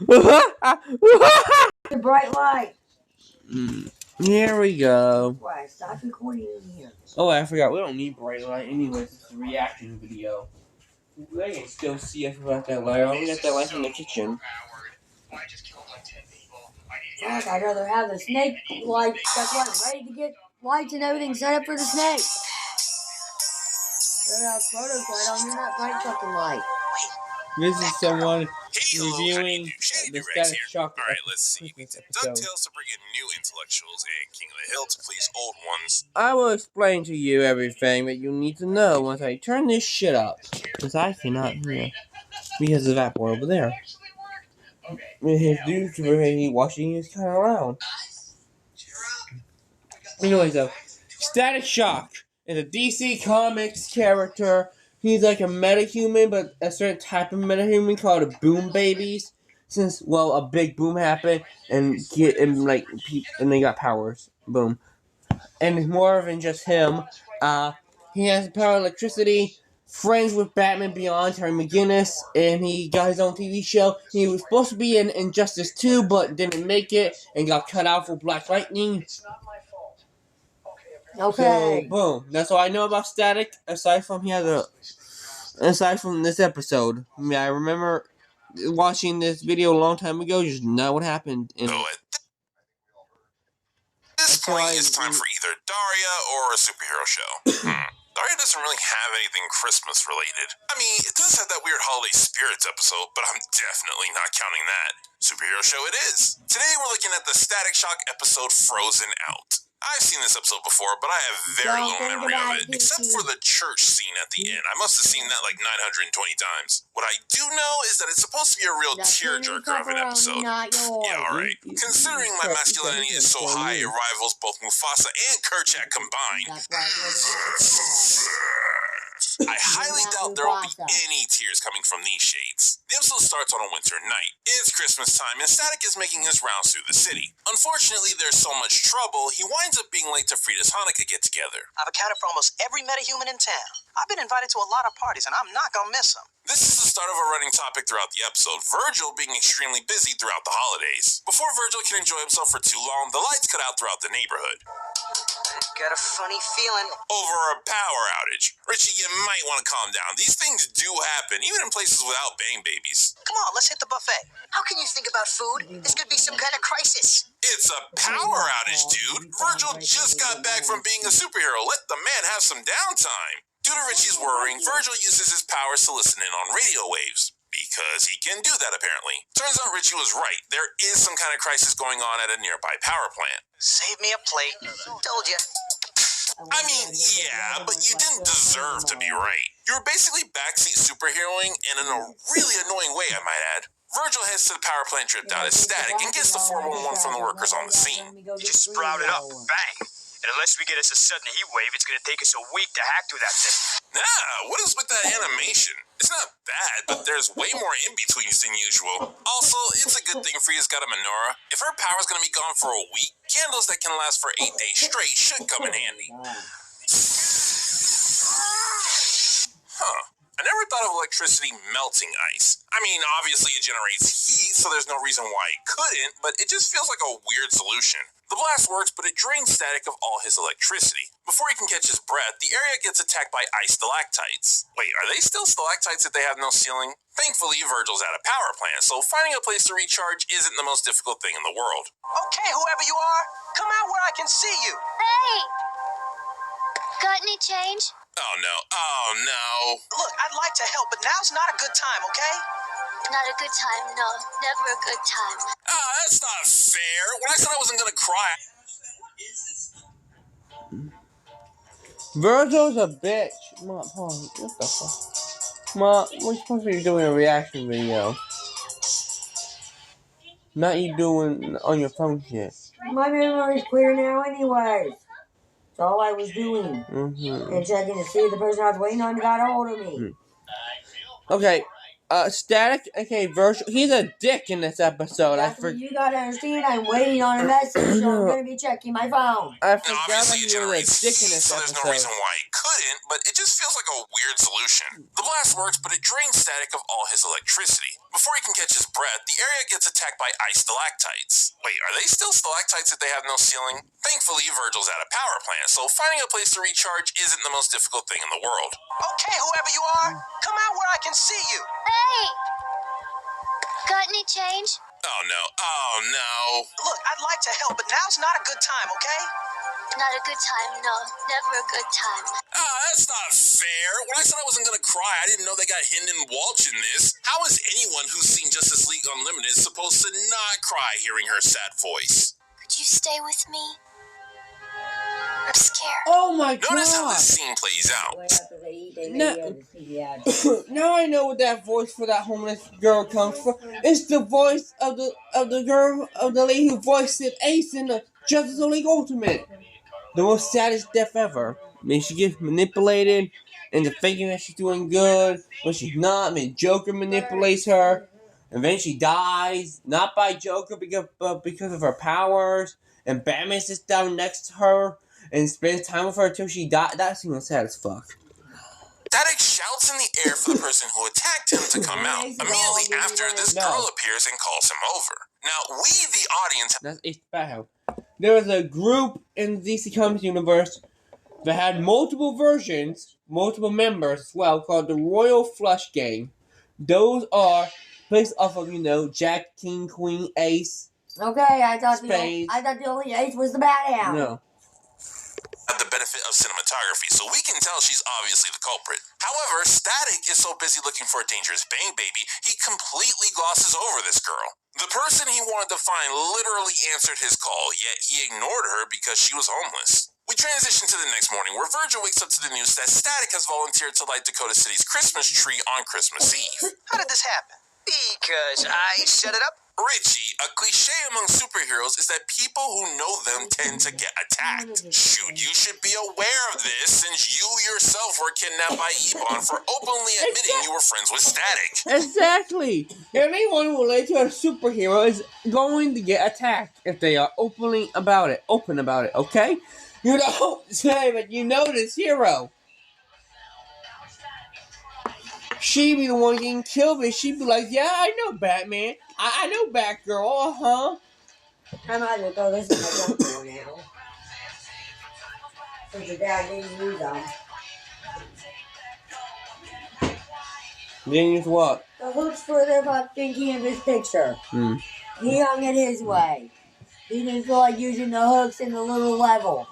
The bright light. Here we go. Why? Stop recording in here. Oh, I forgot. We don't need bright light anyways. It's a reaction video. They can still see us without that light. We got that light from the kitchen. Fuck, I'd rather have the snake light. That's why I'm ready to get lights and everything set up for the snake. Better have photos light on here, not bright fucking light. This is someone Hey, reviewing the Static Shock. Alright, let's see. We did DuckTales to bring in new intellectuals and King of the Hill to please old ones. I will explain to you everything that you need to know once I turn this shit up. Because I cannot hear. Because of that boy over there. His dude watching is kind of loud. Anyways, though, Static Shock is a DC Comics character. He's like a metahuman, but a certain type of metahuman called a boom babies. Since, well, a big boom happened, and they got powers. Boom. And it's more than just him. He has the power of electricity, friends with Batman Beyond, Terry McGinnis, and he got his own TV show. He was supposed to be in Injustice 2, but didn't make it, and got cut out for Black Lightning. Okay. So, boom. That's all I know about Static, aside from this episode. I mean, I remember watching this video a long time ago, just not what happened. At this point, it's time for either Daria or a superhero show. Daria doesn't really have anything Christmas related. I mean, it does have that weird Holiday Spirits episode, but I'm definitely not counting that. Superhero show it is. Today we're looking at the Static Shock episode Frozen Out. I've seen this episode before, but I have very little memory of it, except for the church scene at the end. I must have seen that like 920 times. What I do know is that it's supposed to be a real tearjerker of an eepisode. Yeah, alright. Considering my masculinity is so high, it rivals both Mufasa and Kerchak combined. I highly doubt there will be any tears coming from these shades. The episode starts on a winter night. It's Christmas time, and Static is making his rounds through the city. Unfortunately, there's so much trouble, he winds up being late to Frida's Hanukkah get-together. I've accounted for almost every metahuman in town. I've been invited to a lot of parties, and I'm not gonna miss them. This is the start of a running topic throughout the episode, Virgil being extremely busy throughout the holidays. Before Virgil can enjoy himself for too long, the lights cut out throughout the neighborhood. Got a funny feeling. Over a power outage. Richie, you might want to calm down. These things do happen, even in places without bang babies. Come on, let's hit the buffet. How can you think about food? This could be some kind of crisis. It's a power outage, dude. Virgil just got back from being a superhero. Let the man have some downtime. Due to Richie's worrying, Virgil uses his powers to listen in on radio waves. Because he can do that, apparently. Turns out Richie was right. There is some kind of crisis going on at a nearby power plant. Save me a plate. Told you. I mean, yeah, but you didn't deserve to be right. You were basically backseat superheroing, and in a really annoying way, I might add. Virgil heads to the power plant dripped out as Static and gets the 411 from the workers on the scene. You just sprouted up, bang. And unless we get us a sudden heat wave, it's going to take us a week to hack through that thing. Nah, what is with that animation? It's not bad, but there's way more in-betweens than usual. Also, it's a good thing Frida's got a menorah. If her power's gonna be gone for a week, candles that can last for 8 days straight should come in handy. Huh. I never thought of electricity melting ice. I mean, obviously it generates heat, so there's no reason why it couldn't, but it just feels like a weird solution. The blast works, but it drains Static of all his electricity. Before he can catch his breath, the area gets attacked by ice stalactites. Wait, are they still stalactites if they have no ceiling? Thankfully, Virgil's at a power plant, so finding a place to recharge isn't the most difficult thing in the world. Okay, whoever you are, come out where I can see you. Hey! Got any change? Oh no. Look, I'd like to help, but now's not a good time, okay? Not a good time, no. Never a good time. That's not fair. When I said I wasn't gonna cry... Virgil's a bitch. Mom, what the fuck? Mom, we're supposed to be doing a reaction video. Not you doing on your phone shit. My memory's clear now anyways. That's all I was doing. And checking to see if the person I was waiting on got a hold of me. Okay, Static, okay, Virgil, he's a dick in this episode. That's what you gotta understand. I'm waiting on a message, so I'm gonna be checking my phone. I forgot that he was a dick in this so episode. There's no reason why it couldn't, but it just feels like a weird solution. The blast works, but it drains Static of all his electricity. Before he can catch his breath, the area gets attacked by ice stalactites. Wait, are they still stalactites if they have no ceiling? Thankfully, Virgil's at a power plant, so finding a place to recharge isn't the most difficult thing in the world. Okay, whoever you are, come out where I can see you. Hey! Got any change? Oh no. Look, I'd like to help, but now's not a good time, okay? Not a good time, no. Never a good time. That's not fair. When I said I wasn't gonna cry, I didn't know they got Hynden Walsh in this. How is anyone who's seen Justice League Unlimited supposed to not cry hearing her sad voice? Could you stay with me? I'm scared. Oh my Notice how god! this scene plays out. Wait after they eat, they No. may be able to see the ad. Now I know what that voice for that homeless girl comes from. It's the voice of the lady who voiced Ace in the Justice League Ultimate. The most saddest death ever. I mean, she gets manipulated into thinking that she's doing good when she's not. I mean, Joker manipulates her, and then she dies, not by Joker, but because of her powers. And Batman sits down next to her and spends time with her until she dies. That seems sad as fuck. Static shouts in the air for the person who attacked him to come out. Immediately after, this girl appears and calls him over. Now, we, the audience... That's Ace Battle. There was a group in the DC Comics universe that had multiple versions, multiple members as well, called the Royal Flush Gang. Those are based off of, Jack, King, Queen, Ace. Okay, I thought Spades. the only Ace was the Bathound. No. Had the benefit of cinematography, so we can tell she's obviously the culprit. However, Static is so busy looking for a dangerous Bang baby, he completely glosses over this girl. The person he wanted to find literally answered his call, yet he ignored her because she was homeless. We transition to the next morning, where Virgil wakes up to the news that Static has volunteered to light Dakota City's Christmas tree on Christmas Eve. How did this happen? Because I set it up. Richie, a cliche among superheroes is that people who know them tend to get attacked. Shoot, you should be aware of this since you yourself were kidnapped by Ebon for openly admitting you were friends with Static. Exactly. Anyone related to a superhero is going to get attacked if they are open about it, okay? You don't say that you know this hero. She'd be the one getting killed, but she'd be like, yeah, I know Batman. I know Batgirl, uh-huh. I might as well throw this in my junk drawer now. Since your dad didn't use them. Then use what? The hooks for the fucking canvas picture. He hung it his way. He didn't feel like using the hooks in the little level.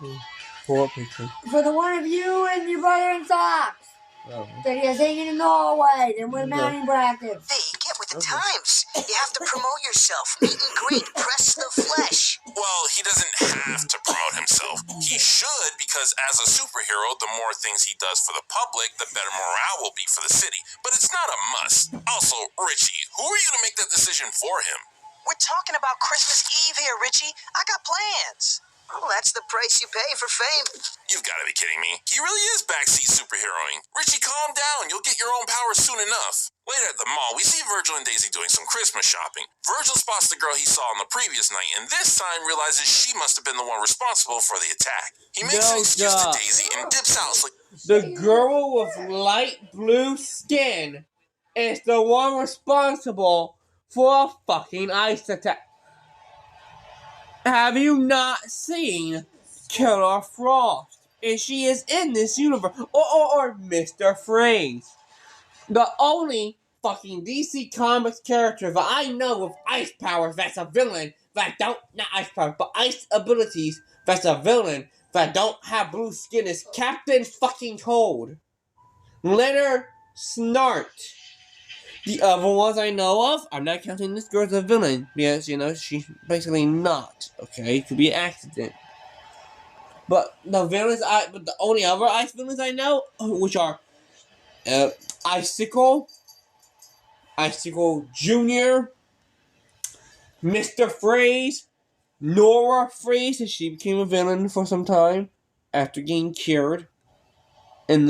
For what picture? For the one of you and your brother in socks. Oh. That he was hanging in the hallway. Then with mounting brackets. Hey, get with the times. You have to promote yourself. Meet and greet. Press the flesh. Well, he doesn't have to promote himself. He should, because as a superhero, the more things he does for the public, the better morale will be for the city. But it's not a must. Also, Richie, who are you to make that decision for him? We're talking about Christmas Eve here, Richie. I got plans. Well, that's the price you pay for fame. You've got to be kidding me. He really is backseat superheroing. Richie, calm down. You'll get your own powers soon enough. Later at the mall, we see Virgil and Daisy doing some Christmas shopping. Virgil spots the girl he saw on the previous night, and this time realizes she must have been the one responsible for the attack. He makes an excuse to Daisy and dips out. The girl with light blue skin is the one responsible for a fucking ice attack. Have you not seen Killer Frost? And she is in this universe. Or Mr. Freeze. The only fucking DC Comics character that I know with ice powers that's a villain that don't, not ice powers, but ice abilities that's a villain that don't have blue skin is Captain fucking Cold. Leonard Snart. The other ones I know of, I'm not counting this girl as a villain, because, she's basically not, okay? It could be an accident. But the only other ice villains I know, which are, Icicle Jr., Mr. Freeze, Nora Freeze, and she became a villain for some time, after getting cured. In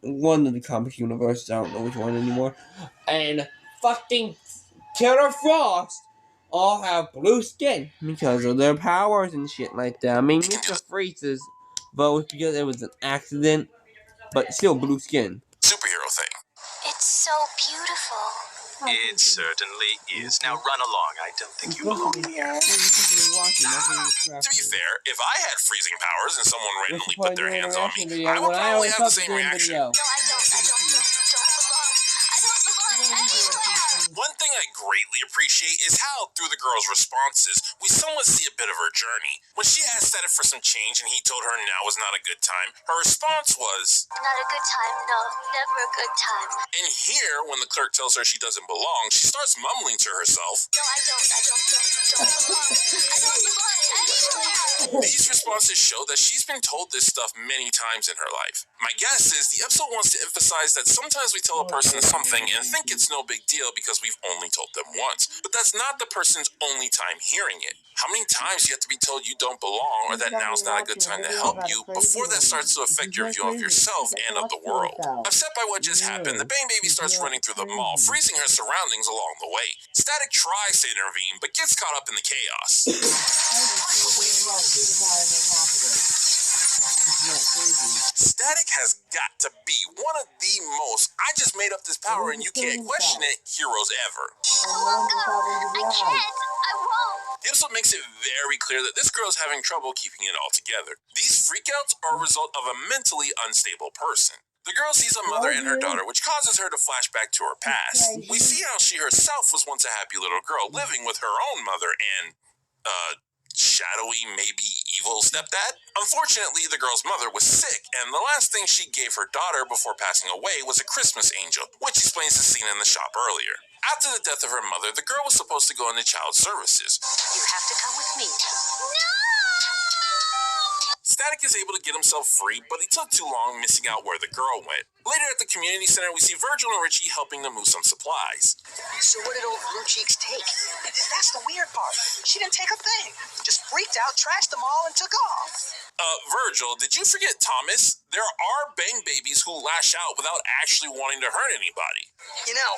one of the comic universes, I don't know which one anymore. And fucking Killer Frost all have blue skin because of their powers and shit like that. I mean, Mr. Freeze's vote because it was an accident, but still blue skin. Superhero thing. It's so beautiful. It certainly is. Now run along. I don't think you belong here. To be fair, if I had freezing powers and someone randomly put their hands on me, I would probably have the same reaction. No, I don't belong. I don't belong anywhere. One thing I greatly appreciate is how, through the girl's responses, we somewhat see a bit of her journey. When she asked Static for some change and he told her now was not a good time, her response was, Not a good time, no. Never a good time. and here, when the clerk tells her she doesn't belong, she starts mumbling to herself. No, I don't belong. I don't belong anywhere. These responses show that she's been told this stuff many times in her life. My guess is the episode wants to emphasize that sometimes we tell a person something and think it's no big deal because we've only told them once, but that's not the person's only time hearing it. How many times you have to be told you don't belong or that now's not a good time to help you before that starts to affect your view of yourself and of the world? Upset by what just happened, the Bang Baby starts running through the mall, freezing her surroundings along the way. Static tries to intervene, but gets caught up in the chaos. Static has got to be one of the most I just made up this power and you can't question it heroes ever. I can't. I won't. The episode makes it very clear that this girl is having trouble keeping it all together. These freakouts are a result of a mentally unstable person. The girl sees a mother and her daughter, which causes her to flash back to her past. We see how she herself was once a happy little girl living with her own mother and, shadowy, maybe evil stepdad? Unfortunately, the girl's mother was sick, and the last thing she gave her daughter before passing away was a Christmas angel, which explains the scene in the shop earlier. After the death of her mother, the girl was supposed to go into child services. You have to come with me. Static is able to get himself free, but he took too long missing out where the girl went. Later at the community center, we see Virgil and Richie helping to move some supplies. So what did old Blue Cheeks take? That's the weird part. She didn't take a thing. Just freaked out, trashed them all, and took off. Virgil, did you forget Thomas? There are Bang Babies who lash out without actually wanting to hurt anybody. You know,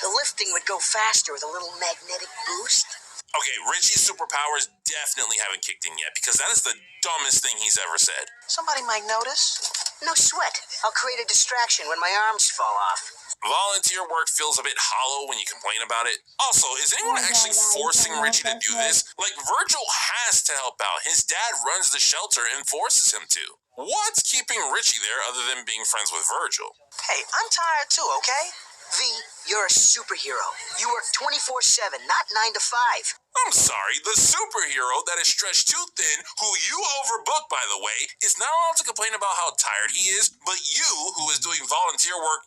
the lifting would go faster with a little magnetic boost. Okay, Richie's superpowers definitely haven't kicked in yet because that is the dumbest thing he's ever said. Somebody might notice. No sweat. I'll create a distraction when my arms fall off. Volunteer work feels a bit hollow when you complain about it. Also, is anyone actually forcing Richie to do this? Like, Virgil has to help out. His dad runs the shelter and forces him to. What's keeping Richie there other than being friends with Virgil? Hey, I'm tired too, okay? V, you're a superhero. You work 24/7, not 9 to 5. I'm sorry, the superhero that is stretched too thin, who you overbooked, by the way, is not allowed to complain about how tired he is, but you, who is doing volunteer work,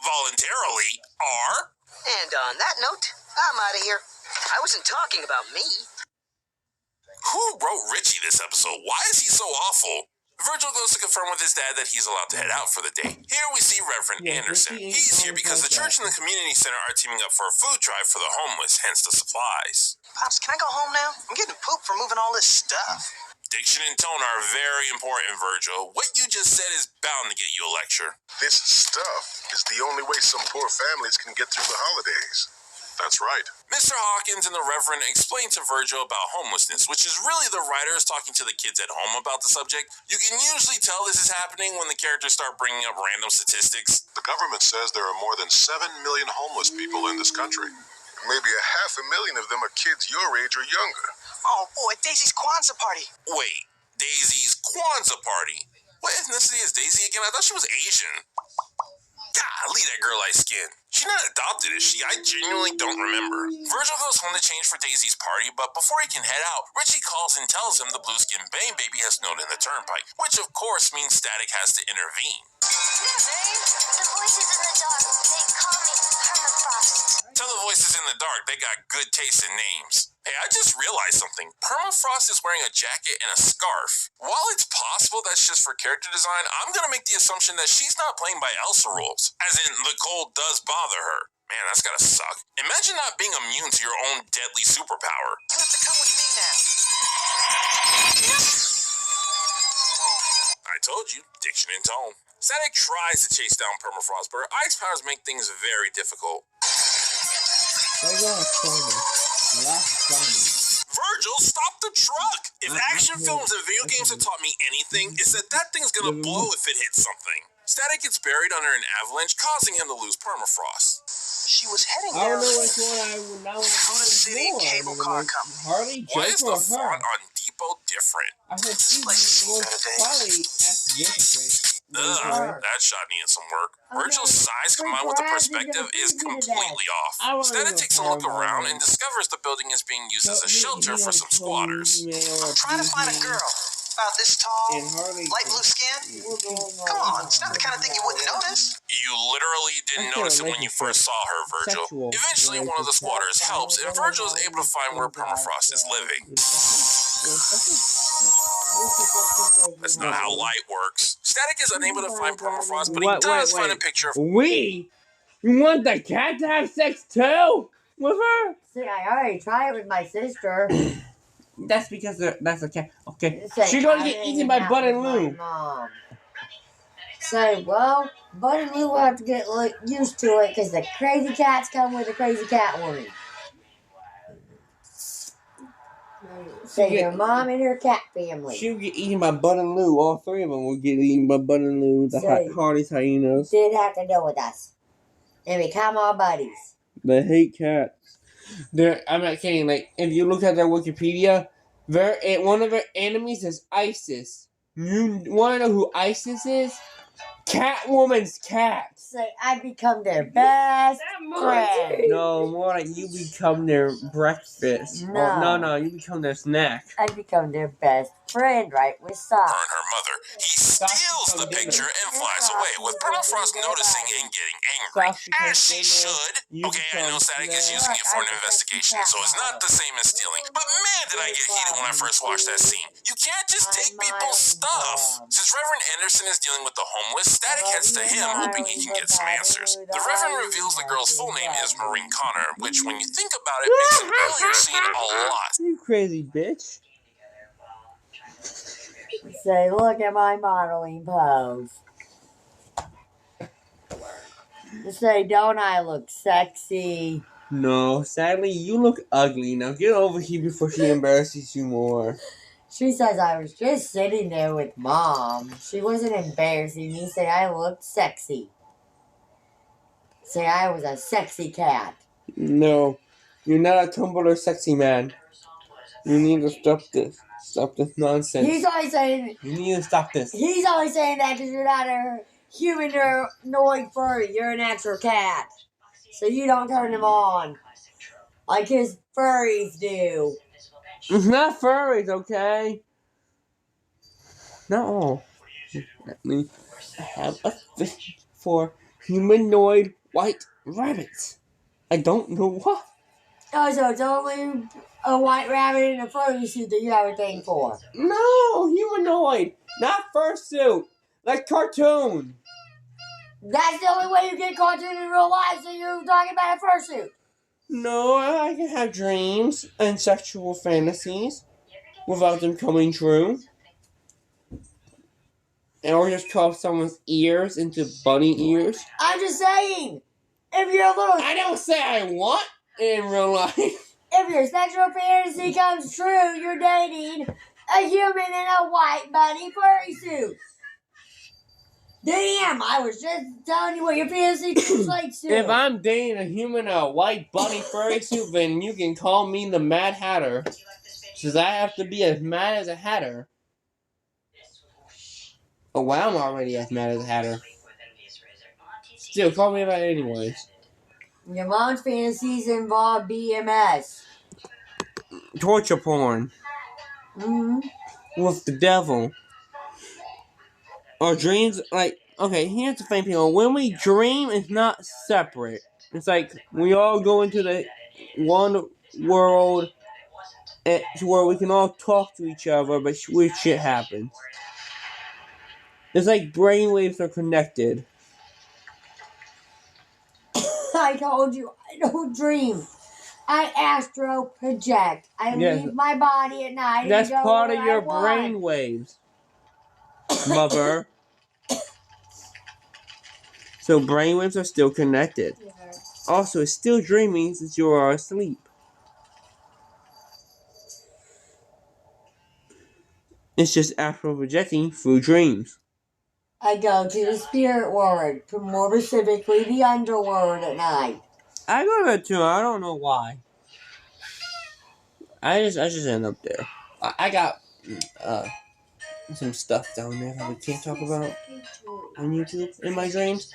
voluntarily, are? And on that note, I'm out of here. I wasn't talking about me. Who wrote Richie this episode? Why is he so awful? Virgil goes to confirm with his dad that he's allowed to head out for the day. Here we see Reverend Anderson. He's here because the church and the community center are teaming up for a food drive for the homeless, hence the supplies. Pops, can I go home now? I'm getting pooped for moving all this stuff. Diction and tone are very important, Virgil. What you just said is bound to get you a lecture. This stuff is the only way some poor families can get through the holidays. That's right. Mr. Hawkins and the Reverend explain to Virgil about homelessness, which is really the writers talking to the kids at home about the subject. You can usually tell this is happening when the characters start bringing up random statistics. The government says there are more than 7 million homeless people in this country. Maybe 500,000 of them are kids your age or younger. Oh boy, Daisy's Kwanzaa party. Wait, Daisy's Kwanzaa party? What ethnicity is Daisy again? I thought she was Asian. Golly, that girl light skin. She's not adopted, is she? I genuinely don't remember. Virgil goes home to change for Daisy's party, but before he can head out, Richie calls and tells him the blue skin Bang Baby has snowed in the turnpike, which of course means Static has to intervene. The voices in the dark, they call me Permafrost. Tell the voices in the dark they got good taste in names. Hey, I just realized something. Permafrost is wearing a jacket and a scarf. While it's possible that's just for character design, I'm gonna make the assumption that she's not playing by Elsa rules. As in, the cold does bother her. Man, that's gotta suck. Imagine not being immune to your own deadly superpower. You have to come with me now. I told you, diction and tone. Static tries to chase down Permafrost, but her ice powers make things very difficult. Virgil, stop the truck! If action films and video games have taught me anything, it's that thing's gonna blow if it hits something. Static gets buried under an avalanche, causing him to lose permafrost. She was heading I down don't know to which one I would not want to Dakota do City more. Cable Car Company. Harley, Why is Joker, the or her? font on Depot different? I heard she's the most probably athletic. That shot needed some work. Virgil's size combined with the perspective is completely off. Static takes a look around and discovers the building is being used as a shelter for some squatters. I'm trying to find a girl about this tall, light blue skin. Come on, it's not the kind of thing you wouldn't notice. You literally didn't notice it when you first saw her, Virgil. Eventually, one of the squatters helps, and Virgil is able to find where Permafrost is living. That's not how light works. Static is unable to find Permafrost, but he does find a picture of... You want the cat to have sex too? With her? See, I already tried it with my sister. That's because that's a cat. Okay. Say, She's gonna get eaten by Bud and Lou. Mom. Say, well, Bud and Lou will have to get used to it because the crazy cats come with a crazy cat woman. Say, your mom and her cat family. She'll get eaten by Bud and Lou. All three of them will get eaten by Bud and Lou. The Harley's hyenas. Did have to deal with us. And become our buddies. They hate cats. I'm not kidding. Like, if you look at their Wikipedia, one of their enemies is ISIS. You want to know who ISIS is? Catwoman's cat. Say, I become their best friend. No, more like you become their breakfast. No, you become their snack. I become their best friend, right with Sasha. Her and her mother. He steals the picture and flies away, with Permafrost noticing and getting angry. As she should. Okay, I know Static is using it for an investigation, so it's not the same as stealing. But man, did I get heated when I first watched that scene. You can't just take people's stuff. Since Reverend Anderson is dealing with the homeless, Static heads to him, hoping he can get some answers. The Reverend reveals the girl's full name is Maureen Connor, which, when you think about it, makes an earlier scene a lot. You crazy bitch. Say, look at my modeling pose. Say, don't I look sexy? No, sadly, you look ugly. Now get over here before she embarrasses you more. She says I was just sitting there with Mom. She wasn't embarrassing me. Say I looked sexy. Say I was a sexy cat. No, you're not a Tumblr sexy man. You need to stop this. Stop this nonsense. He's always saying... You need to stop this. He's always saying that because you're not a humanoid furry. You're an actual cat. So you don't turn them on. Like his furries do. It's not furries, okay? Not all. Let me have a thing for humanoid white rabbits. I don't know what. Oh, so it's only a white rabbit in a furry suit that you have a thing for? No, humanoid. Not fursuit. Like cartoon. That's the only way you get cartoon in real life, so you're talking about a fursuit. No, I can have dreams and sexual fantasies without them coming true. Or just carve someone's ears into bunny ears. I'm just saying, if you're a little... I don't say I want in real life. If your sexual fantasy comes true, you're dating a human in a white bunny furry suit. Damn, I was just telling you what your fantasy translates to. If I'm dating a human in a white bunny furry suit, then you can call me the Mad Hatter. Since I have to be as mad as a hatter. Oh, wow, I'm already as mad as a hatter. Still, call me about it anyways. Your mom's fantasies involve BMS. Torture porn. Mm-hmm. With the devil. Our dreams, like, okay, here's the thing, people. When we dream, it's not separate. It's like we all go into the one world to where we can all talk to each other, but weird shit happens. It's like brainwaves are connected. I told you, I don't dream. I astro project. I leave my body at night. That's and go part of where your I want. brainwaves, mother. So brainwaves are still connected. Also, it's still dreaming since you are asleep. It's just astral projecting through dreams. I go to the spirit world, more specifically the underworld at night. I go there too. I don't know why. I just end up there. I got some stuff down there that we can't talk about on YouTube in my dreams.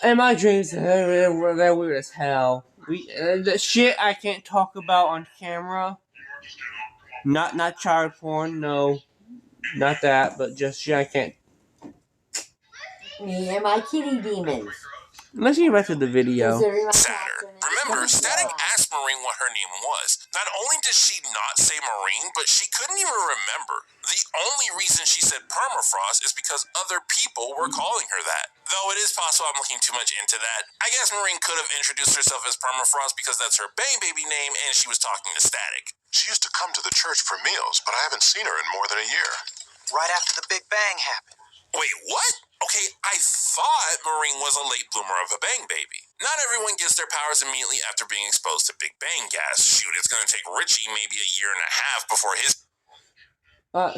In my dreams, they're weird as hell. The shit I can't talk about on camera. Not child porn, no, not that, but just shit I can't. Me and my kitty demons. Let's get back to the video. Considering my Saturn. captain Remember, is Static Saturn. asked Marine what her name was. Not only did she not say Marine, but she couldn't even remember. The only reason she said Permafrost is because other people were calling her that. Though it is possible I'm looking too much into that. I guess Marine could have introduced herself as Permafrost because that's her Bang Baby name and she was talking to Static. She used to come to the church for meals, but I haven't seen her in more than a year. Right after the Big Bang happened. Wait, what? Okay, I thought Marine was a late bloomer of a Bang Baby. Not everyone gets their powers immediately after being exposed to Big Bang gas. Shoot, it's gonna take Richie maybe a year and a half before his...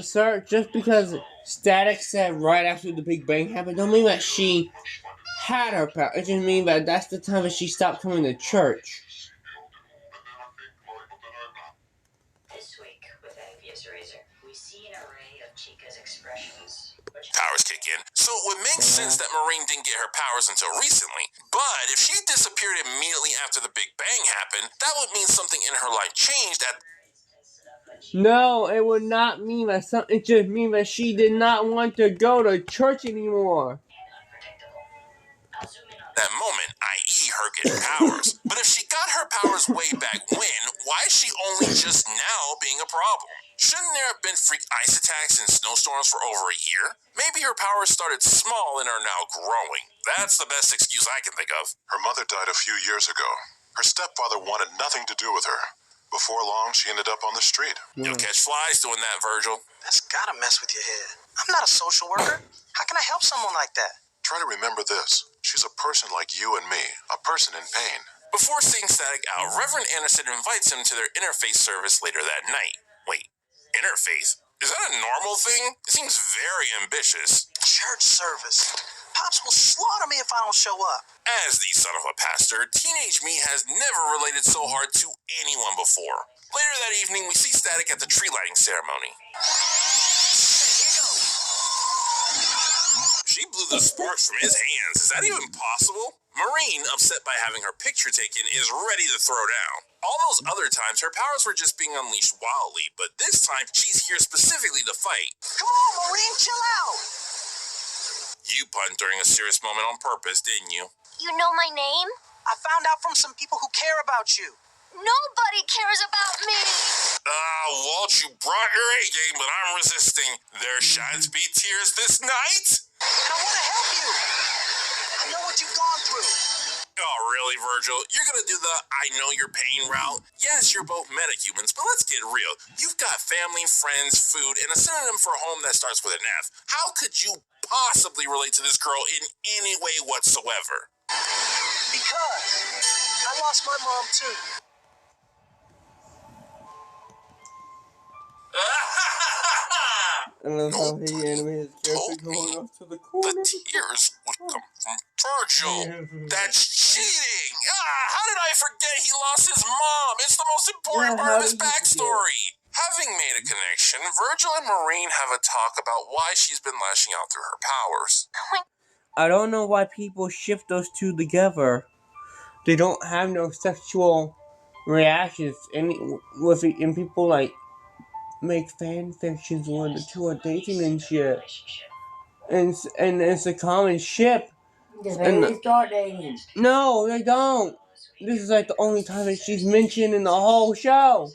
Sir, just because Static said right after the Big Bang happened, don't mean that she had her power. It just means that that's the time that she stopped coming to church. This week with Envious Razor, we see an array of Chica's expressions. powers kick in. So it would make sense that Marine didn't get her powers until recently. But if she disappeared immediately after the Big Bang happened, that would mean something in her life changed at No, it would not mean that something. It just means that she did not want to go to church anymore. that moment, i.e. her getting powers. But if she got her powers way back when, why is she only just now being a problem? Shouldn't there have been freak ice attacks and snowstorms for over a year? Maybe her powers started small and are now growing. That's the best excuse I can think of. Her mother died a few years ago. Her stepfather wanted nothing to do with her. Before long, she ended up on the street. You'll catch flies doing that, Virgil. That's gotta mess with your head. I'm not a social worker. How can I help someone like that? Try to remember this. She's a person like you and me, a person in pain. Before seeing Static out, Reverend Anderson invites him to their interfaith service later that night. Wait, interfaith? Is that a normal thing? It seems very ambitious. Church service. Pops will slaughter me if I don't show up. As the son of a pastor, teenage me has never related so hard to anyone before. Later that evening, we see Static at the tree lighting ceremony. She blew the sparks from his hands. Is that even possible? Marine, upset by having her picture taken, is ready to throw down. All those other times, her powers were just being unleashed wildly, but this time, she's here specifically to fight. Come on, Marine, chill out. You punned during a serious moment on purpose, didn't you? You know my name? I found out from some people who care about you. Nobody cares about me. Walt, you brought your A game, but I'm resisting. There shan't be tears this night. And I want to help you. I know what you've gone through. Oh, really, Virgil? You're gonna do the I know your pain route? Yes, you're both metahumans, but let's get real. You've got family, friends, food, and a synonym for home that starts with an F. How could you possibly relate to this girl in any way whatsoever? Because I lost my mom, too. I love how he animated his character going up to the The corner. tears would come from Virgil. That's cheating! How did I forget he lost his mom? It's the most important part of his backstory. Having made a connection, Virgil and Marine have a talk about why she's been lashing out through her powers. I don't know why people shift those two together. They don't have no sexual reactions. And people like make fan fictions where the two are dating and shit. And it's a common ship. Because maybe they start dating. No, they don't. This is like the only time that she's mentioned in the whole show.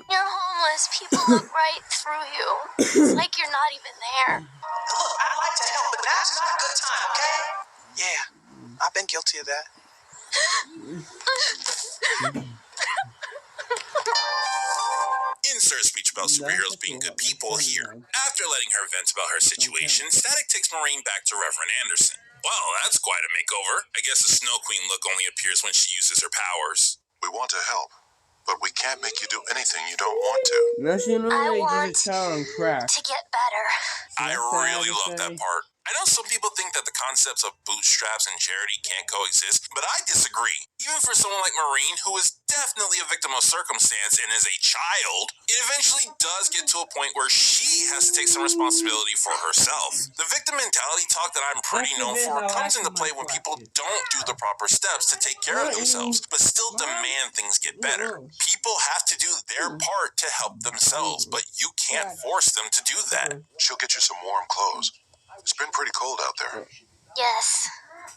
You're homeless. People look right through you. It's like you're not even there. Look, I'd like to help, but now's not a good time, okay? Yeah, I've been guilty of that. Insert speech about superheroes being good people here. After letting her vent about her situation, Static takes Marine back to Reverend Anderson. Well, that's quite a makeover. I guess the Snow Queen look only appears when she uses her powers. We want to help. but we can't make you do anything you don't want to. No, she I literally want just a child on crack. to get better. I That's sad really to love that say. part. I know some people think that the concepts of bootstraps and charity can't coexist, but I disagree. Even for someone like Maureen, who is definitely a victim of circumstance and is a child, it eventually does get to a point where she has to take some responsibility for herself. The victim mentality talk that I'm pretty known for comes into play when people don't do the proper steps to take care of themselves, but still demand things get better. People have to do their part to help themselves, but you can't force them to do that. She'll get you some warm clothes. It's been pretty cold out there. Yes,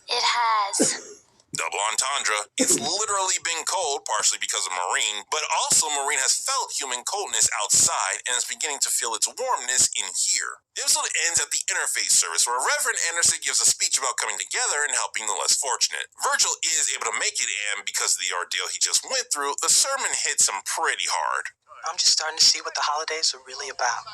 it has. Double entendre. It's literally been cold, partially because of Maureen, but also Maureen has felt human coldness outside and is beginning to feel its warmness in here. The episode ends at the interfaith service where Reverend Anderson gives a speech about coming together and helping the less fortunate. Virgil is able to make it, and because of the ordeal he just went through, the sermon hits him pretty hard. I'm just starting to see what the holidays are really about.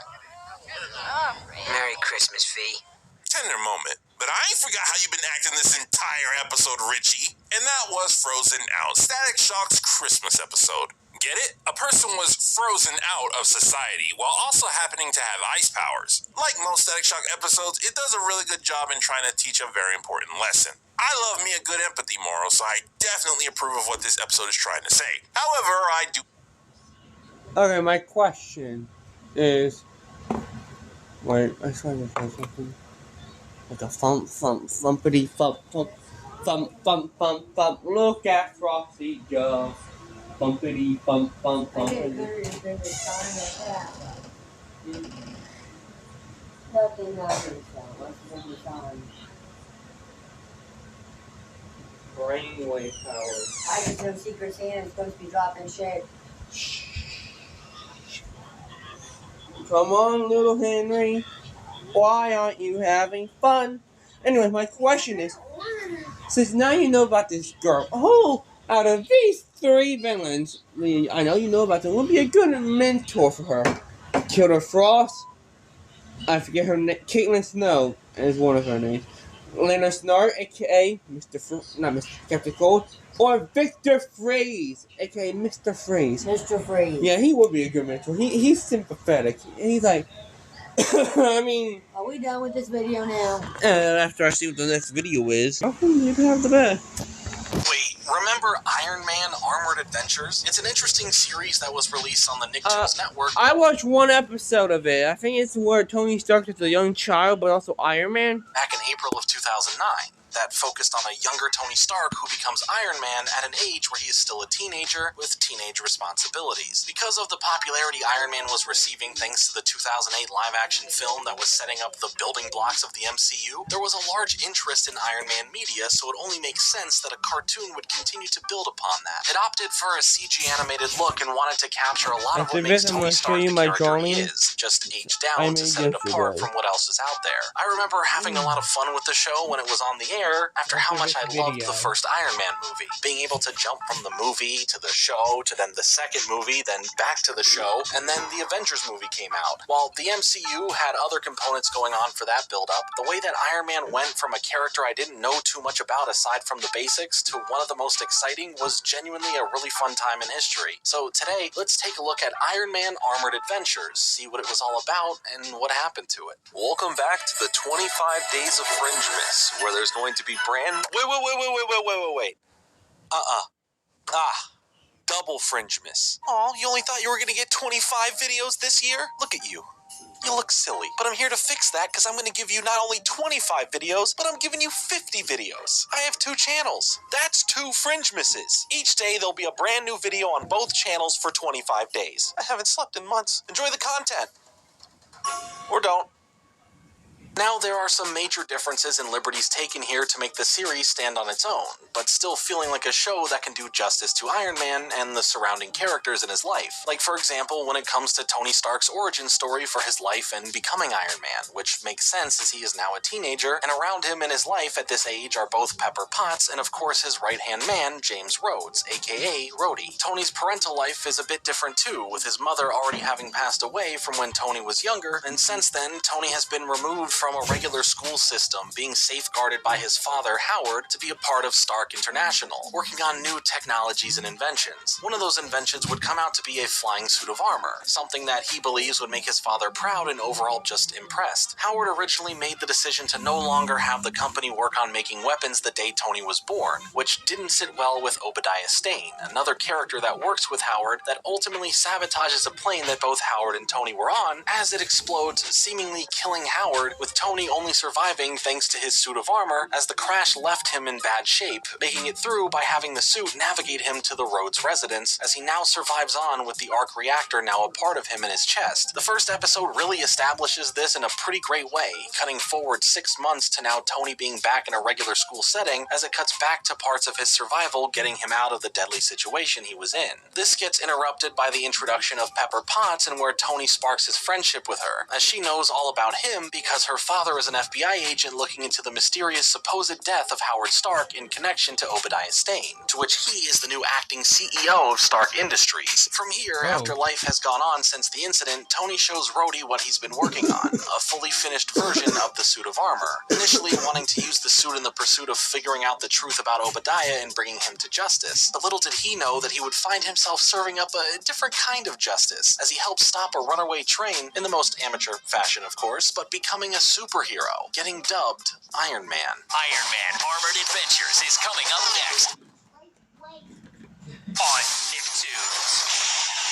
Merry Christmas, V. Tender moment. But I ain't forgot how you've been acting this entire episode, Richie. And that was Frozen Out, Static Shock's Christmas episode. Get it? A person was frozen out of society while also happening to have ice powers. Like most Static Shock episodes, it does a really good job in trying to teach a very important lesson. I love me a good empathy moral, so I definitely approve of what this episode is trying to say. However, I do... Okay, my question is... Wait, I was trying to say something. Like a thumpity thump. Look at Frosty Joe. Thumpity thump. Brainwave power. I just know Secret Santa's supposed to be dropping shit. Come on, little Henry. Why aren't you having fun? Anyway, my question is, since now you know about this girl, out of these three villains, I know you know about them, would be a good mentor for her. Killer Frost, I forget her name, Caitlin Snow is one of her names. Lena Snart, aka not Captain Cold, or Victor Freeze, aka Mr. Freeze. Mr. Freeze. Yeah, he would be a good mentor. He's sympathetic. He's like, I mean... Are we done with this video now? After I see what the next video is, I think you have the best. Wait, remember Iron Man Armored Adventures? It's an interesting series that was released on the Nicktoons Network. I watched one episode of it. I think it's where Tony Stark is a young child, but also Iron Man. Back in April of 2009. That focused on a younger Tony Stark who becomes Iron Man at an age where he is still a teenager with teenage responsibilities. Because of the popularity Iron Man was receiving thanks to the 2008 live-action film that was setting up the building blocks of the MCU, there was a large interest in Iron Man media, so it only makes sense that a cartoon would continue to build upon that. It opted for a CG animated look and wanted to capture a lot of what makes Tony Stark the character he is, just aged down to set it apart from what else is out there. I remember having a lot of fun with the show when it was on the air, after how much I loved the first Iron Man movie. Being able to jump from the movie to the show to then the second movie, then back to the show, and then the Avengers movie came out. While the MCU had other components going on for that build-up, the way that Iron Man went from a character I didn't know too much about aside from the basics to one of the most exciting was genuinely a really fun time in history. So today, let's take a look at Iron Man Armored Adventures, see what it was all about and what happened to it. Welcome back to the 25 Days of Fringemas, where there's going to be brand... Wait. Double Fringemas. Aw, you only thought you were gonna get 25 videos this year? Look at you. You look silly, but I'm here to fix that because I'm going to give you not only 25 videos, but I'm giving you 50 videos. I have 2 channels. That's 2 Fringemasses. Each day there'll be a brand new video on both channels for 25 days. I haven't slept in months. Enjoy the content. Or don't. Now, there are some major differences in liberties taken here to make the series stand on its own, but still feeling like a show that can do justice to Iron Man and the surrounding characters in his life. Like, for example, when it comes to Tony Stark's origin story for his life and becoming Iron Man, which makes sense as he is now a teenager, and around him in his life at this age are both Pepper Potts and, of course, his right-hand man, James Rhodes, aka Rhodey. Tony's parental life is a bit different too, with his mother already having passed away from when Tony was younger, and since then, Tony has been removed from a regular school system being safeguarded by his father, Howard, to be a part of Stark International, working on new technologies and inventions. One of those inventions would come out to be a flying suit of armor, something that he believes would make his father proud and overall just impressed. Howard originally made the decision to no longer have the company work on making weapons the day Tony was born, which didn't sit well with Obadiah Stane, another character that works with Howard that ultimately sabotages a plane that both Howard and Tony were on as it explodes, seemingly killing Howard, with Tony only surviving thanks to his suit of armor, as the crash left him in bad shape, making it through by having the suit navigate him to the Rhodes residence, as he now survives on with the arc reactor now a part of him in his chest. The first episode really establishes this in a pretty great way, cutting forward 6 months to now Tony being back in a regular school setting, as it cuts back to parts of his survival getting him out of the deadly situation he was in. This gets interrupted by the introduction of Pepper Potts, and where Tony sparks his friendship with her, as she knows all about him because her father is an FBI agent looking into the mysterious supposed death of Howard Stark in connection to Obadiah Stane, to which he is the new acting CEO of Stark Industries. From here, after life has gone on since the incident, Tony shows Rhodey what he's been working on, a fully finished version of the suit of armor, initially wanting to use the suit in the pursuit of figuring out the truth about Obadiah and bringing him to justice. But little did he know that he would find himself serving up a different kind of justice, as he helps stop a runaway train, in the most amateur fashion of course, but becoming a superhero, getting dubbed Iron Man. Iron Man Armored Adventures is coming up next on Nicktoons.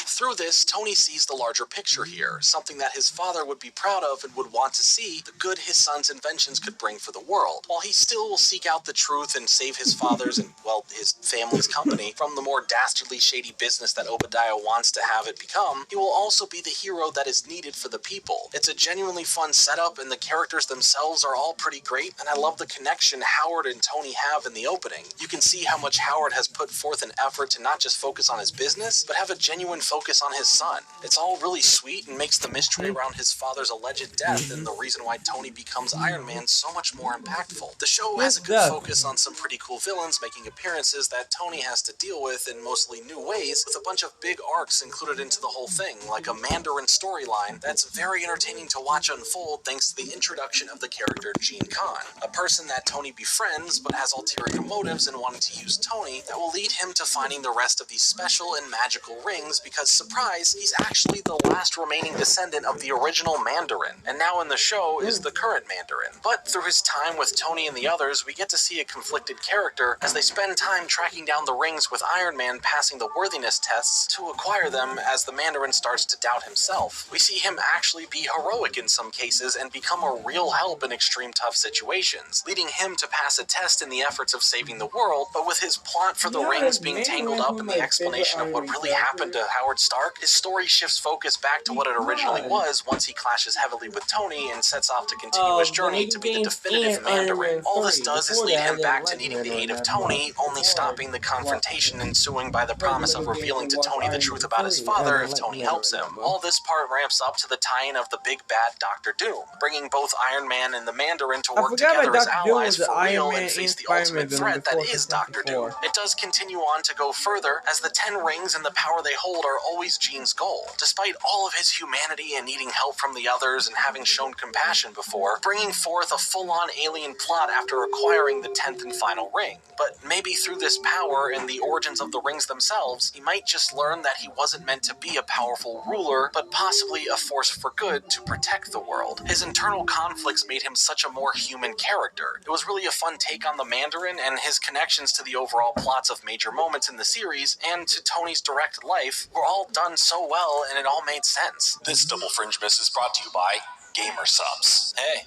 Through this, Tony sees the larger picture here, something that his father would be proud of and would want to see the good his son's inventions could bring for the world. While he still will seek out the truth and save his father's and, well, his family's company from the more dastardly shady business that Obadiah wants to have it become, he will also be the hero that is needed for the people. It's a genuinely fun setup, and the characters themselves are all pretty great, and I love the connection Howard and Tony have in the opening. You can see how much Howard has put forth an effort to not just focus on his business, but have a genuine focus on his son. It's all really sweet and makes the mystery around his father's alleged death and the reason why Tony becomes Iron Man so much more impactful. The show has a good focus on some pretty cool villains making appearances that Tony has to deal with in mostly new ways, with a bunch of big arcs included into the whole thing, like a Mandarin storyline that's very entertaining to watch unfold thanks to the introduction of the character Gene Khan, a person that Tony befriends but has ulterior motives in wanting to use Tony that will lead him to finding the rest of these special and magical rings because, surprise, he's actually the last remaining descendant of the original Mandarin, and now in the show is the current Mandarin. But through his time with Tony and the others, we get to see a conflicted character as they spend time tracking down the rings with Iron Man passing the worthiness tests to acquire them as the Mandarin starts to doubt himself. We see him actually be heroic in some cases and become a real help in extreme tough situations, leading him to pass a test in the efforts of saving the world, but with his plot for the rings being tangled up in the explanation of what really happened to Howard Stark, his story shifts focus back to what it originally was once he clashes heavily with Tony and sets off to continue his journey to be the definitive Mandarin. All this does is lead him back to needing the aid of Tony, only stopping the confrontation ensuing by the promise of revealing to Tony the truth about his father if Tony helps him. All this part ramps up to the tie-in of the big bad Dr. Doom, bringing both Iron Man and the Mandarin to work together as allies for real and face the ultimate threat that is Dr. Doom. It does continue on to go further, as the 10 rings and the power they hold are always Gene's goal. Despite all of his humanity and needing help from the others and having shown compassion before, bringing forth a full-on alien plot after acquiring the 10th and final ring. But maybe through this power and the origins of the rings themselves, he might just learn that he wasn't meant to be a powerful ruler, but possibly a force for good to protect the world. His internal conflicts made him such a more human character. It was really a fun take on the Mandarin, and his connections to the overall plots of major moments in the series and to Tony's direct life were all done so well, and it all made sense. This Double Fringe Miss is brought to you by Gamer Subs. Hey,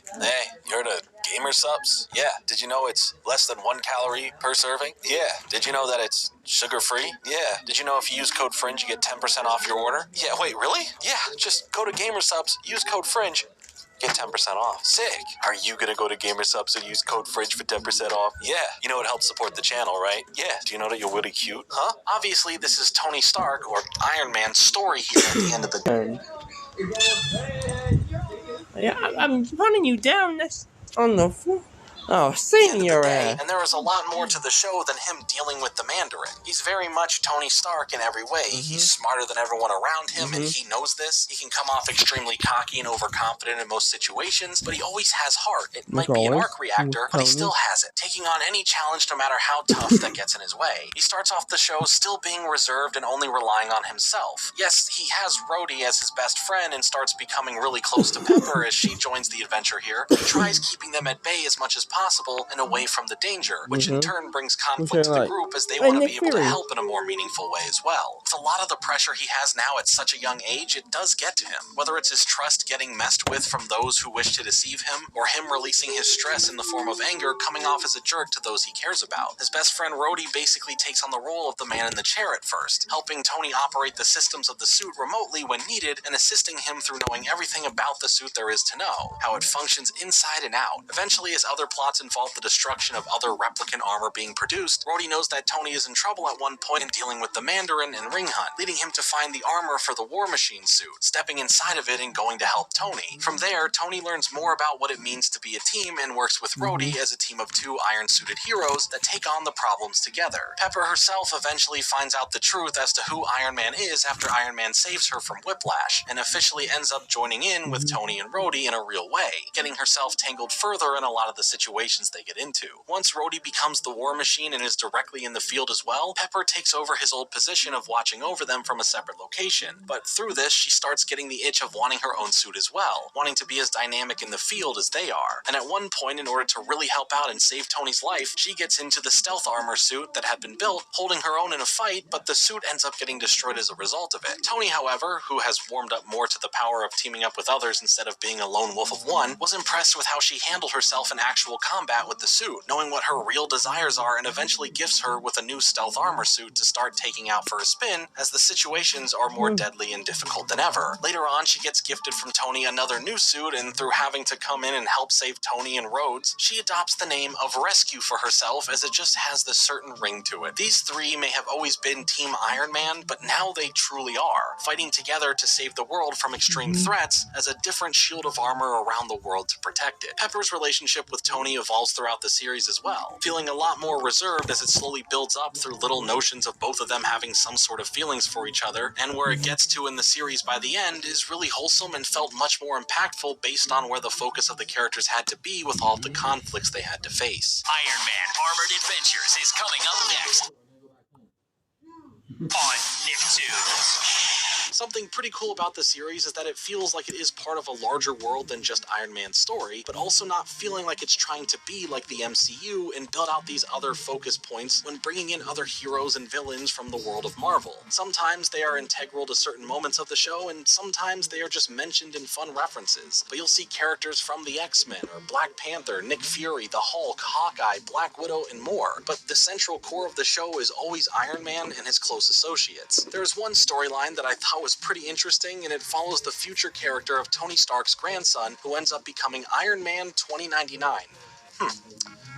you heard of Gamer Subs? Yeah, did you know it's less than 1 calorie per serving? Yeah, did you know that it's sugar-free? Yeah, did you know if you use code FRINGE you get 10% off your order? Yeah, wait, really? Yeah, just go to Gamer Subs, use code FRINGE, get 10% off. Sick. Are you gonna go to Gamer Subs and use code FRINGE for 10% off? Yeah, you know it helps support the channel, right? Yeah, do you know that you're really cute? Huh? Obviously, this is Tony Stark, or Iron Man's story here at the end of the day. Yeah, I'm running you down. That's on the floor. Oh, sing your day, ass. and there is a lot more to the show than him dealing with the Mandarin. He's very much Tony Stark in every way. He's smarter than everyone around him, and he knows this. He can come off extremely cocky and overconfident in most situations, but he always has heart. It might be an arc reactor, but he still has it, taking on any challenge no matter how tough that gets in his way. He starts off the show still being reserved and only relying on himself. Yes, he has Rhodey as his best friend and starts becoming really close to Pepper as she joins the adventure here. He tries keeping them at bay as much as possible and away from the danger, which in turn brings conflict to the group as they want to be able to help in a more meaningful way as well. With a lot of the pressure he has now at such a young age, it does get to him. Whether it's his trust getting messed with from those who wish to deceive him, or him releasing his stress in the form of anger coming off as a jerk to those he cares about. His best friend Rhodey basically takes on the role of the man in the chair at first, helping Tony operate the systems of the suit remotely when needed and assisting him through knowing everything about the suit there is to know, how it functions inside and out. Eventually, as other plots involve the destruction of other replicant armor being produced, Rhodey knows that Tony is in trouble at one point in dealing with the Mandarin and Ring Hunt, leading him to find the armor for the War Machine suit, stepping inside of it and going to help Tony. From there, Tony learns more about what it means to be a team and works with Rhodey as a team of two iron-suited heroes that take on the problems together. Pepper herself eventually finds out the truth as to who Iron Man is after Iron Man saves her from Whiplash, and officially ends up joining in with Tony and Rhodey in a real way, getting herself tangled further in a lot of the situations they get into. Once Rhodey becomes the War Machine and is directly in the field as well, Pepper takes over his old position of watching over them from a separate location. But through this, she starts getting the itch of wanting her own suit as well, wanting to be as dynamic in the field as they are. And at one point, in order to really help out and save Tony's life, she gets into the stealth armor suit that had been built, holding her own in a fight, but the suit ends up getting destroyed as a result of it. Tony, however, who has warmed up more to the power of teaming up with others instead of being a lone wolf of one, was impressed with how she handled herself in actual combat with the suit, knowing what her real desires are, and eventually gifts her with a new stealth armor suit to start taking out for a spin as the situations are more deadly and difficult than ever. Later on, she gets gifted from Tony another new suit, and through having to come in and help save Tony and Rhodes, she adopts the name of Rescue for herself as it just has this certain ring to it. These three may have always been Team Iron Man, but now they truly are, fighting together to save the world from extreme threats as a different shield of armor around the world to protect it. Pepper's relationship with Tony evolves throughout the series as well, feeling a lot more reserved as it slowly builds up through little notions of both of them having some sort of feelings for each other, and where it gets to in the series by the end is really wholesome and felt much more impactful based on where the focus of the characters had to be with all of the conflicts they had to face. Iron Man Armored Adventures is coming up next on Nicktoons. Something pretty cool about the series is that it feels like it is part of a larger world than just Iron Man's story, but also not feeling like it's trying to be like the MCU and build out these other focus points when bringing in other heroes and villains from the world of Marvel. Sometimes they are integral to certain moments of the show, and sometimes they are just mentioned in fun references. But you'll see characters from the X-Men, or Black Panther, Nick Fury, the Hulk, Hawkeye, Black Widow, and more. But the central core of the show is always Iron Man and his close associates. There's one storyline that I thought was pretty interesting, and it follows the future character of Tony Stark's grandson, who ends up becoming Iron Man 2099.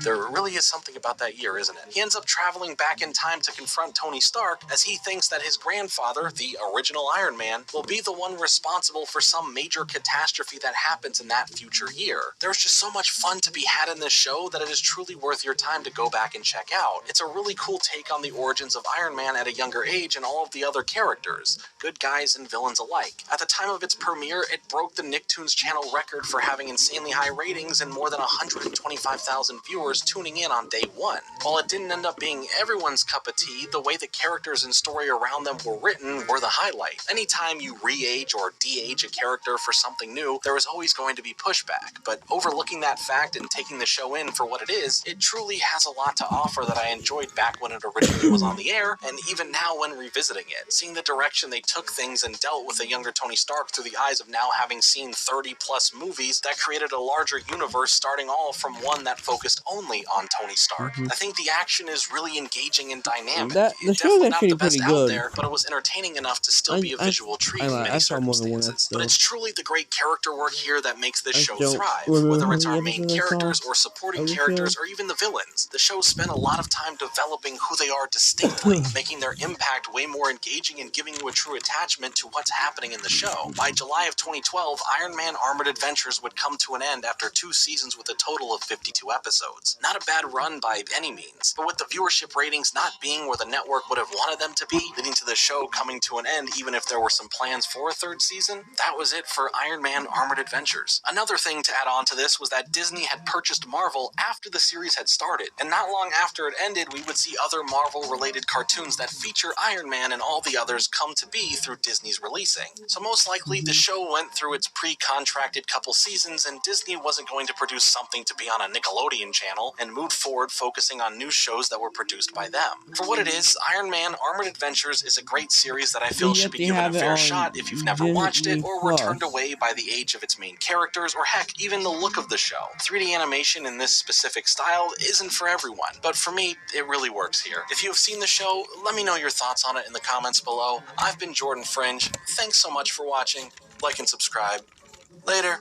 There really is something about that year, isn't it? He ends up traveling back in time to confront Tony Stark as he thinks that his grandfather, the original Iron Man, will be the one responsible for some major catastrophe that happens in that future year. There's just so much fun to be had in this show that it is truly worth your time to go back and check out. It's a really cool take on the origins of Iron Man at a younger age and all of the other characters, good guys and villains alike. At the time of its premiere, it broke the Nicktoons channel record for having insanely high ratings and more than 125,000 viewers tuning in on day one. While it didn't end up being everyone's cup of tea, the way the characters and story around them were written were the highlight. Anytime you re-age or de-age a character for something new, there is always going to be pushback, but overlooking that fact and taking the show in for what it is, it truly has a lot to offer that I enjoyed back when it originally was on the air, and even now when revisiting it. Seeing the direction they took things and dealt with a younger Tony Stark through the eyes of now having seen 30 plus movies that created a larger universe, starting all from one that focused only only on Tony Stark. I think the action is really engaging and dynamic. The It's show's definitely not actually the best pretty out good. there, but it was entertaining enough to still be a visual treat in many I saw more than one circumstances. But episode. it's truly the great character work here that makes this show don't thrive. remember Whether how it's our many main episodes I saw characters or supporting of the characters show. or even the villains, the show spent a lot of time developing who they are distinctly, making their impact way more engaging and giving you a true attachment to what's happening in the show. By July of 2012, Iron Man Armored Adventures would come to an end after 2 seasons with a total of 52 episodes. Not a bad run by any means, but with the viewership ratings not being where the network would have wanted them to be, leading to the show coming to an end even if there were some plans for a 3rd season, that was it for Iron Man Armored Adventures. Another thing to add on to this was that Disney had purchased Marvel after the series had started, and not long after it ended, we would see other Marvel-related cartoons that feature Iron Man and all the others come to be through Disney's releasing. So most likely, the show went through its pre-contracted couple seasons, and Disney wasn't going to produce something to be on a Nickelodeon channel and moved forward focusing on new shows that were produced by them. For what it is, Iron Man Armored Adventures is a great series that I feel should be given a fair shot if you've never watched it or were turned away by the age of its main characters or heck, even the look of the show. 3D animation in this specific style isn't for everyone, but for me, it really works here. If you have seen the show, let me know your thoughts on it in the comments below. I've been Jordan Fringe. Thanks so much for watching. Like and subscribe. Later.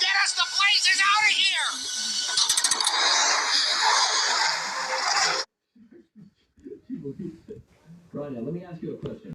Get us the blazes out of here! Ryan, let me ask you a question.